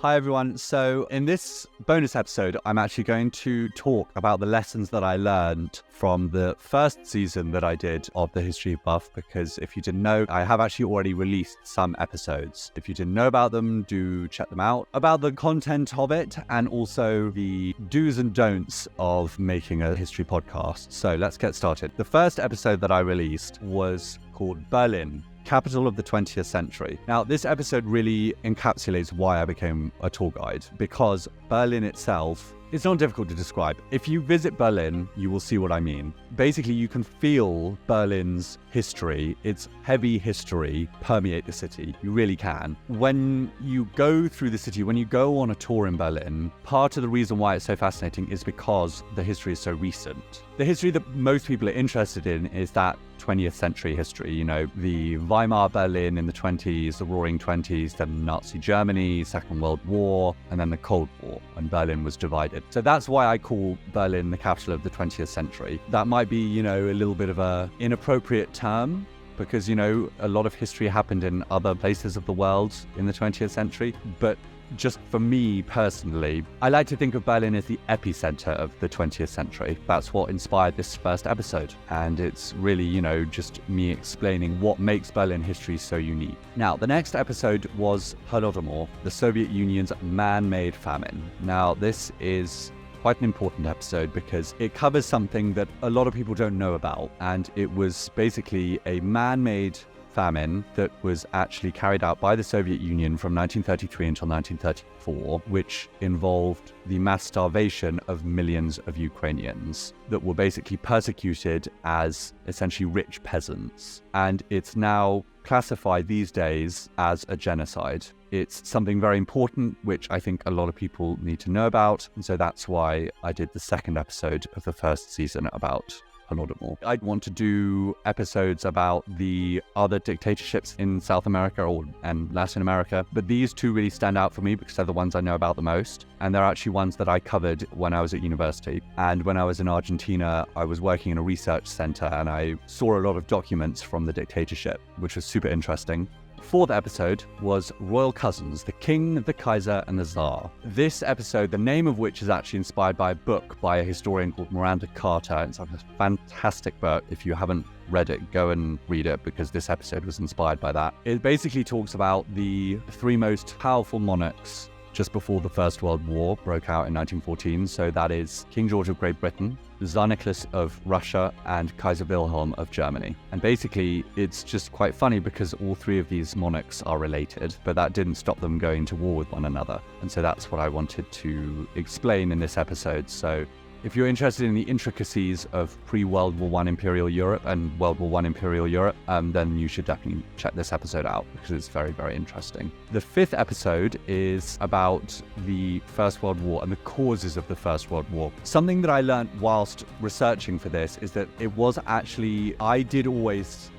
Hi everyone. So in this bonus episode, I'm actually going to talk about the lessons that I learned from the first season that I did of the History Buff, because if you didn't know, I have actually already released some episodes. If you didn't know about them, do check them out. About the content of it and also the do's and don'ts of making a history podcast. So let's get started. The first episode that I released was called Berlin, Capital of the 20th Century. Now, this episode really encapsulates why I became a tour guide, because Berlin itself is not difficult to describe. If you visit Berlin, you will see what I mean. Basically, you can feel Berlin's history, its heavy history, permeate the city. You really can. When you go through the city, when you go on a tour in Berlin, part of the reason why it's so fascinating is because the history is so recent. The history that most people are interested in is that 20th century history, you know, the Weimar Berlin in the 20s, the Roaring 20s, then Nazi Germany, Second World War, and then the Cold War, when Berlin was divided. So that's why I call Berlin the capital of the 20th century. That might be, you know, a little bit of a inappropriate term, because, you know, a lot of history happened in other places of the world in the 20th century, but just for me personally, I like to think of Berlin as the epicenter of the 20th century. That's what inspired this first episode. And it's really, you know, just me explaining what makes Berlin history so unique. Now, the next episode was Holodomor, the Soviet Union's man-made famine. Now, this is quite an important episode because it covers something that a lot of people don't know about. And it was basically a man-made famine that was actually carried out by the Soviet Union from 1933 until 1934, which involved the mass starvation of millions of Ukrainians that were basically persecuted as essentially rich peasants. And it's now classified these days as a genocide. It's something very important, which I think a lot of people need to know about. And so that's why I did the second episode of the first season about Holodomor. I want to do episodes about the other dictatorships in South America and Latin America, but these two really stand out for me because they're the ones I know about the most, and they're actually ones that I covered when I was at university. And when I was in Argentina, I was working in a research center and I saw a lot of documents from the dictatorship, which was super interesting. Fourth episode was Royal Cousins, the King, the Kaiser, and the Tsar. This episode, the name of which is actually inspired by a book by a historian called Miranda Carter. It's a fantastic book. If you haven't read it, go and read it, because this episode was inspired by that. It basically talks about the three most powerful monarchs just before the First World War broke out in 1914. So that is King George of Great Britain, Tsar Nicholas of Russia, and Kaiser Wilhelm of Germany. And basically, it's just quite funny because all three of these monarchs are related, but that didn't stop them going to war with one another. And so that's what I wanted to explain in this episode. So if you're interested in the intricacies of pre-World War I Imperial Europe and World War I Imperial Europe, then you should definitely check this episode out because it's very, very interesting. The fifth episode is about the First World War and the causes of the First World War. Something that I learned whilst researching for this is that it was actually, I did always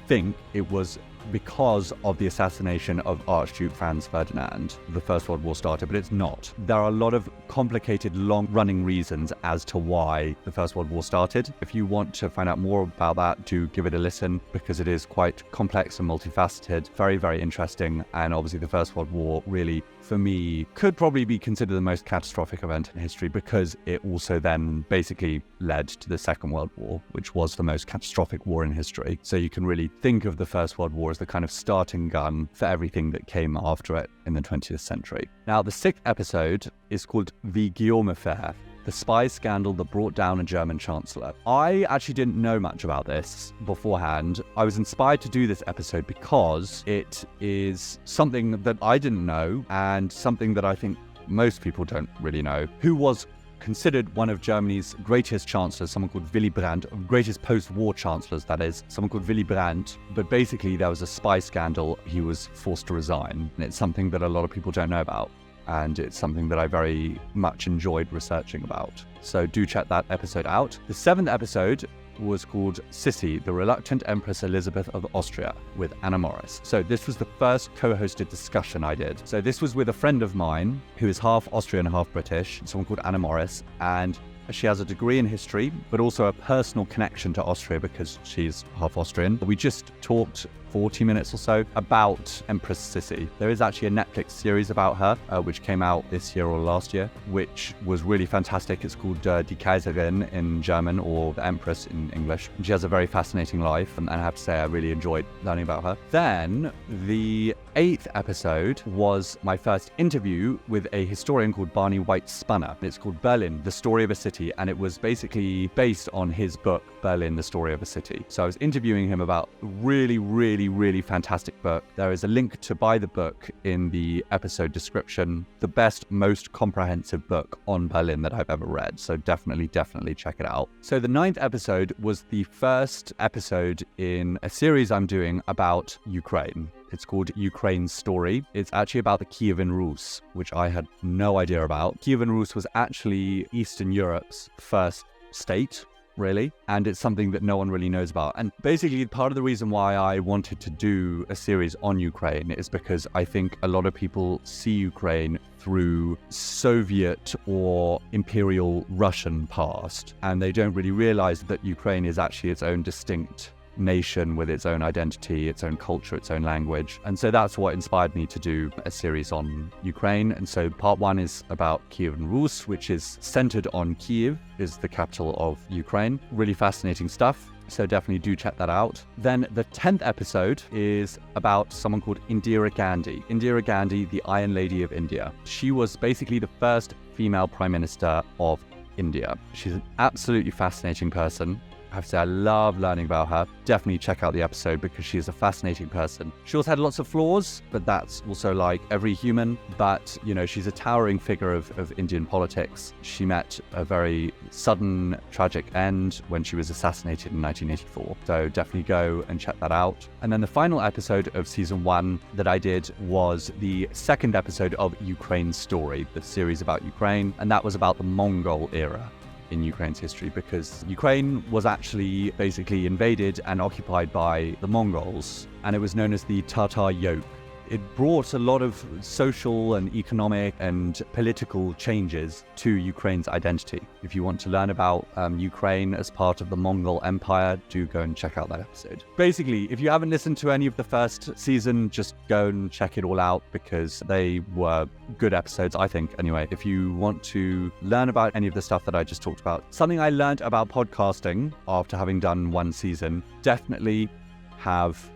think it was because of the assassination of Archduke Franz Ferdinand, the First World War started, but it's not. There are a lot of complicated, long-running reasons as to why the First World War started. If you want to find out more about that, do give it a listen, because it is quite complex and multifaceted, very, very interesting. And obviously the First World War really, for me, could probably be considered the most catastrophic event in history, because it also then basically led to the Second World War, which was the most catastrophic war in history. So you can really think of the First World War as the kind of starting gun for everything that came after it in the 20th century. Now, the sixth episode is called The Guillaume Affair, the spy scandal that brought down a German chancellor. I actually didn't know much about this beforehand. I was inspired to do this episode because it is something that I didn't know and something that I think most people don't really know. Who was considered one of Germany's greatest chancellors, someone called Willy Brandt, greatest post-war chancellors, that is, someone called Willy Brandt. But basically there was a spy scandal. He was forced to resign. And it's something that a lot of people don't know about. And it's something that I very much enjoyed researching about. So do check that episode out. The seventh episode was called Sissi, the Reluctant Empress Elizabeth of Austria, with Anna Morris. So this was the first co-hosted discussion I did. So this was with a friend of mine who is half Austrian, half British, someone called Anna Morris, and She has a degree in history, but also a personal connection to Austria because she's half Austrian. We just talked 40 minutes or so about Empress Sissi. There is actually a Netflix series about her, which came out this year or last year, which was really fantastic. It's called Die Kaiserin in German, or the Empress in English. She has a very fascinating life, and I have to say I really enjoyed learning about her. Then the 8th episode was my first interview with a historian called Barney White Spunner. It's called Berlin, The Story of a City, and it was basically based on his book, Berlin, The Story of a City. So I was interviewing him about really fantastic book. There is a link to buy the book in the episode description. The best, most comprehensive book on Berlin that I've ever read. So definitely check it out. So the 9th episode was the first episode in a series I'm doing about Ukraine. It's called Ukraine's Story. It's actually about the Kievan Rus, which I had no idea about. Kievan Rus was actually Eastern Europe's first state, really, and it's something that no one really knows about. And basically, part of the reason why I wanted to do a series on Ukraine is because I think a lot of people see Ukraine through Soviet or Imperial Russian past, and they don't really realize that Ukraine is actually its own distinct nation with its own identity, its own culture, its own language. And so that's what inspired me to do a series on Ukraine. And so part 1 is about Kievan Rus, which is centered on Kiev, is the capital of Ukraine. Really fascinating stuff. So definitely do check that out. Then the 10th episode is about someone called Indira Gandhi. Indira Gandhi, the Iron Lady of India. She was basically the first female prime minister of India. She's an absolutely fascinating person. I have to say, I love learning about her. Definitely check out the episode because she is a fascinating person. She also had lots of flaws, but that's also like every human. But, you know, she's a towering figure of Indian politics. She met a very sudden, tragic end when she was assassinated in 1984. So definitely go and check that out. And then the final episode of season 1 that I did was the 2nd episode of Ukraine's Story, the series about Ukraine. And that was about the Mongol era in Ukraine's history, because Ukraine was actually basically invaded and occupied by the Mongols, and it was known as the Tatar Yoke. It brought a lot of social and economic and political changes to Ukraine's identity. If you want to learn about Ukraine as part of the Mongol Empire, do go and check out that episode. Basically, if you haven't listened to any of the first season, just go and check it all out because they were good episodes, I think. Anyway, if you want to learn about any of the stuff that I just talked about, something I learned about podcasting after having done 1 season, definitely have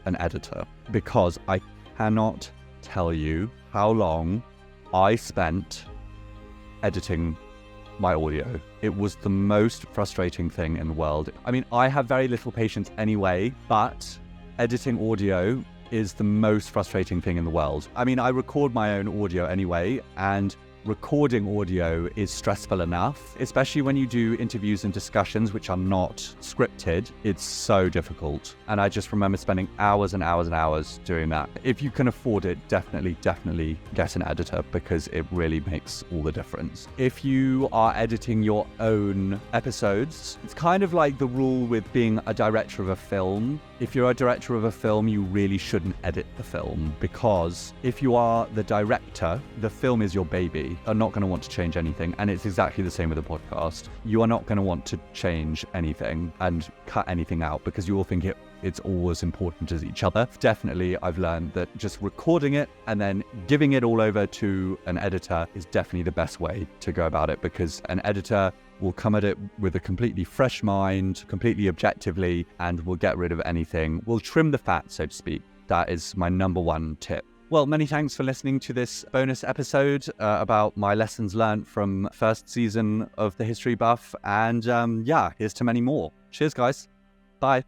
an editor, because I cannot tell you how long I spent editing my audio. It was the most frustrating thing in the world. I mean, I have very little patience anyway, but editing audio is the most frustrating thing in the world. I mean, I record my own audio anyway, and recording audio is stressful enough, especially when you do interviews and discussions which are not scripted. It's so difficult. And I just remember spending hours and hours and hours doing that. If you can afford it, definitely get an editor because it really makes all the difference. If you are editing your own episodes, it's kind of like the rule with being a director of a film. If you're a director of a film, you really shouldn't edit the film, because if you are the director, the film is your baby. You're not going to want to change anything. And it's exactly the same with a podcast. You are not going to want to change anything and cut anything out because you will think it's all as important as each other. Definitely, I've learned that just recording it and then giving it all over to an editor is definitely the best way to go about it, because an editor will come at it with a completely fresh mind, completely objectively, and will get rid of anything. We'll trim the fat, so to speak. That is my number 1 tip. Well, many thanks for listening to this bonus episode about my lessons learned from first season of The History Buff. And yeah, here's to many more. Cheers, guys. Bye.